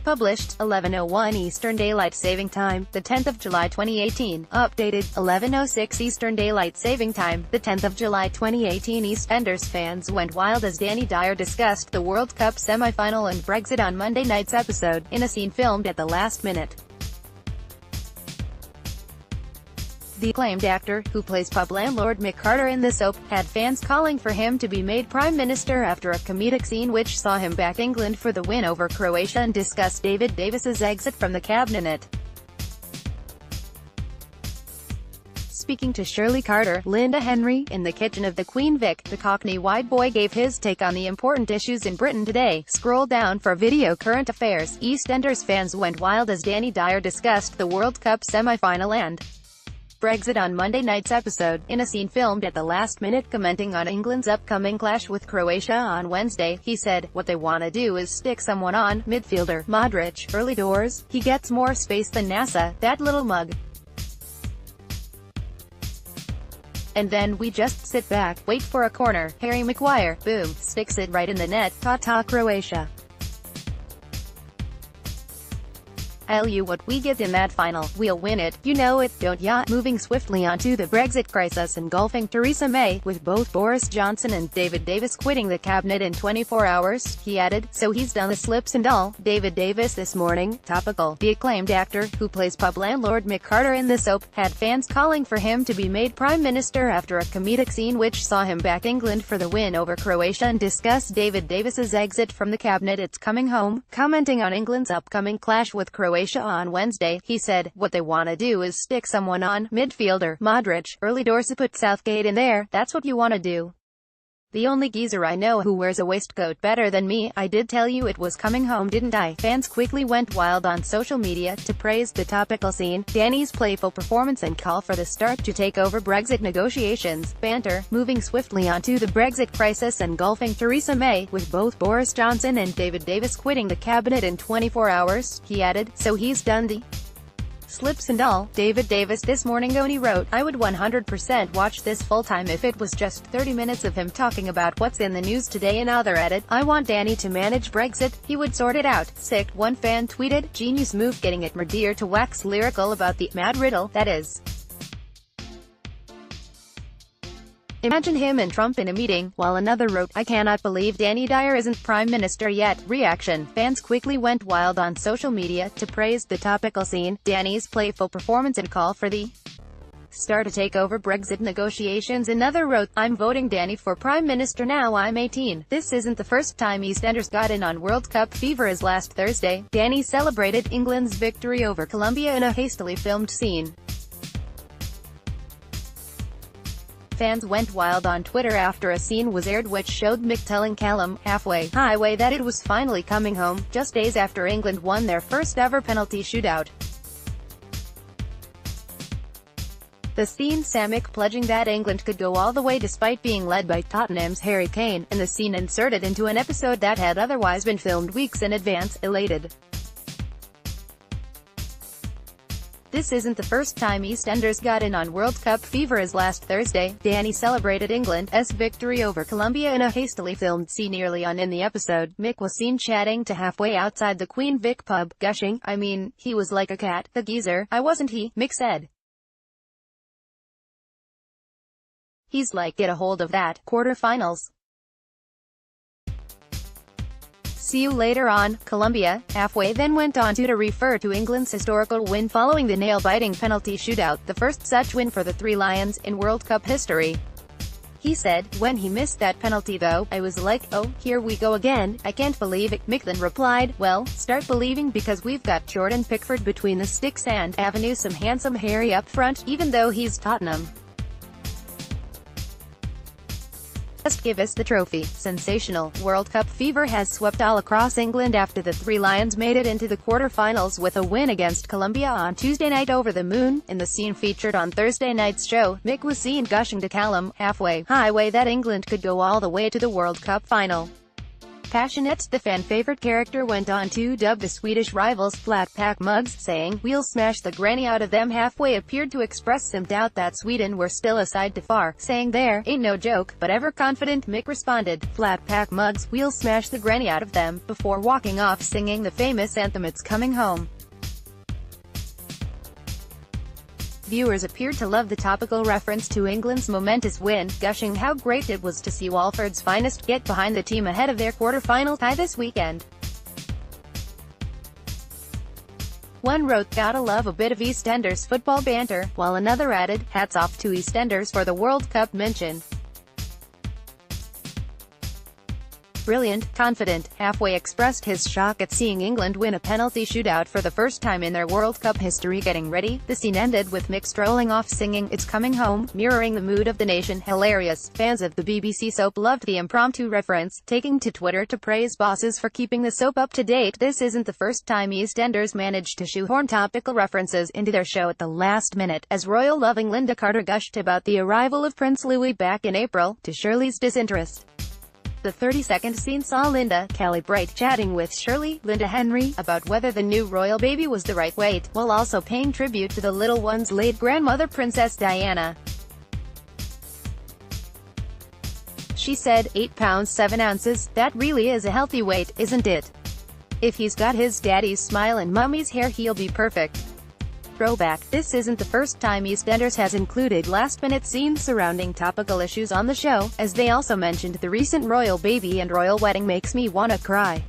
Published, 11:01 Eastern Daylight Saving Time, the 10th of July 2018. Updated, 11:06 Eastern Daylight Saving Time, the 10th of July 2018. EastEnders fans went wild as Danny Dyer discussed the World Cup semi-final and Brexit on Monday night's episode, in a scene filmed at the last minute. The acclaimed actor, who plays pub landlord Mick Carter in the soap, had fans calling for him to be made Prime Minister after a comedic scene which saw him back England for the win over Croatia and discuss David Davis's exit from the cabinet. Speaking to Shirley Carter, Linda Henry, in the kitchen of the Queen Vic, the Cockney white boy gave his take on the important issues in Britain today. Scroll down for video current affairs. EastEnders fans went wild as Danny Dyer discussed the World Cup semi-final and Brexit on Monday night's episode, in a scene filmed at the last minute. Commenting on England's upcoming clash with Croatia on Wednesday, he said, "What they want to do is stick someone on, midfielder, Modric, early doors. He gets more space than NASA, that little mug. And then we just sit back, wait for a corner. Harry Maguire, boom, sticks it right in the net. Ta-ta Croatia. I'll you what we get in that final, we'll win it, you know it, don't ya?" Moving swiftly onto the Brexit crisis engulfing Theresa May, with both Boris Johnson and David Davis quitting the cabinet in 24 hours, he added, "So he's done the slips and all." David Davis this morning, topical. The acclaimed actor, who plays pub landlord Mick Carter in the soap, had fans calling for him to be made Prime Minister after a comedic scene which saw him back England for the win over Croatia and discuss David Davis's exit from the cabinet. "It's coming home." Commenting on England's upcoming clash with Croatia on Wednesday, he said, "What they want to do is stick someone on, midfielder, Modric, early doors. To put Southgate in there, that's what you want to do. The only geezer I know who wears a waistcoat better than me. I did tell you it was coming home, didn't I?" Fans quickly went wild on social media to praise the topical scene, Danny's playful performance and call for the start to take over Brexit negotiations. Banter. Moving swiftly onto the Brexit crisis engulfing Theresa May, with both Boris Johnson and David Davis quitting the cabinet in 24 hours, he added, "So he's done the slips and all." David Davis this morning only wrote, "I would 100% watch this full-time if it was just 30 minutes of him talking about what's in the news today." Another added, "I want Danny to manage Brexit, he would sort it out." Sick. One fan tweeted, "Genius move getting it Merdeer to wax lyrical about the mad riddle, that is. Imagine him and Trump in a meeting," while another wrote, "I cannot believe Danny Dyer isn't Prime Minister yet." Reaction. Fans quickly went wild on social media to praise the topical scene, Danny's playful performance and call for the start to take over Brexit negotiations. Another wrote, "I'm voting Danny for Prime Minister now I'm 18. This isn't the first time EastEnders got in on World Cup fever as last Thursday, Danny celebrated England's victory over Colombia in a hastily filmed scene." Fans went wild on Twitter after a scene was aired which showed Mick telling Callum, halfway highway, that it was finally coming home, just days after England won their first ever penalty shootout. The scene saw Mick pledging that England could go all the way despite being led by Tottenham's Harry Kane, and the scene inserted into an episode that had otherwise been filmed weeks in advance. Elated. This isn't the first time EastEnders got in on World Cup fever as last Thursday, Danny celebrated England's victory over Colombia in a hastily filmed scene. Early on in the episode, Mick was seen chatting to halfway outside the Queen Vic pub, gushing, "I mean, he was like a cat, the geezer, I wasn't he," Mick said. "He's like, get a hold of that, quarterfinals. See you later on, Colombia." Halfway then went on to refer to England's historical win following the nail-biting penalty shootout, the first such win for the Three Lions in World Cup history. He said, "When he missed that penalty though, I was like, oh, here we go again, I can't believe it." Mick then replied, "Well, start believing because we've got Jordan Pickford between the sticks and Avenue some handsome Harry up front, even though he's Tottenham. Just give us the trophy." Sensational. World Cup fever has swept all across England after the Three Lions made it into the quarter-finals with a win against Colombia on Tuesday night over the moon. In the scene featured on Thursday night's show, Mick was seen gushing to Callum, halfway highway, that England could go all the way to the World Cup final. passionate, the fan-favorite character went on to dub the Swedish rivals flat pack mugs, saying, "We'll smash the granny out of them." Halfway appeared to express some doubt that Sweden were still a side to far, saying, "There ain't no joke," but ever-confident Mick responded, "Flat pack mugs, we'll smash the granny out of them," before walking off singing the famous anthem "It's Coming Home." Viewers appeared to love the topical reference to England's momentous win, gushing how great it was to see Walford's finest get behind the team ahead of their quarter-final tie this weekend. One wrote, "Gotta love a bit of EastEnders football banter," while another added, "Hats off to EastEnders for the World Cup mention. Brilliant, confident." Halfway expressed his shock at seeing England win a penalty shootout for the first time in their World Cup history. Getting ready, the scene ended with Mick strolling off singing "It's Coming Home," mirroring the mood of the nation. Hilarious. Fans of the BBC soap loved the impromptu reference, taking to Twitter to praise bosses for keeping the soap up to date. This isn't the first time EastEnders managed to shoehorn topical references into their show at the last minute, as royal-loving Linda Carter gushed about the arrival of Prince Louis back in April, to Shirley's disinterest. The 30-second scene saw Linda, Callie Bright, chatting with Shirley, Linda Henry, about whether the new royal baby was the right weight, while also paying tribute to the little one's late grandmother Princess Diana. She said, "8 pounds 7 ounces, that really is a healthy weight, isn't it? If he's got his daddy's smile and mummy's hair, he'll be perfect." Throwback. This isn't the first time EastEnders has included last-minute scenes surrounding topical issues on the show, as they also mentioned the recent royal baby and royal wedding. "Makes me wanna cry.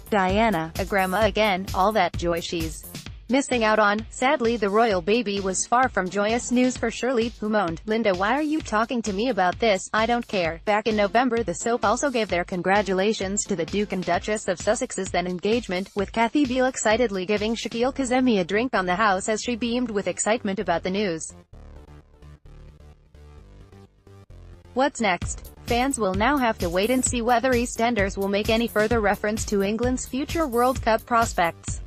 Diana, a grandma again, all that joy she's missing out on." Sadly, the royal baby was far from joyous news for Shirley, who moaned, "Linda, why are you talking to me about this? I don't care." Back in November, the soap also gave their congratulations to the Duke and Duchess of Sussex's then engagement, with Kathy Beale excitedly giving Shaquille Kazemi a drink on the house as she beamed with excitement about the news. What's next? Fans will now have to wait and see whether EastEnders will make any further reference to England's future World Cup prospects.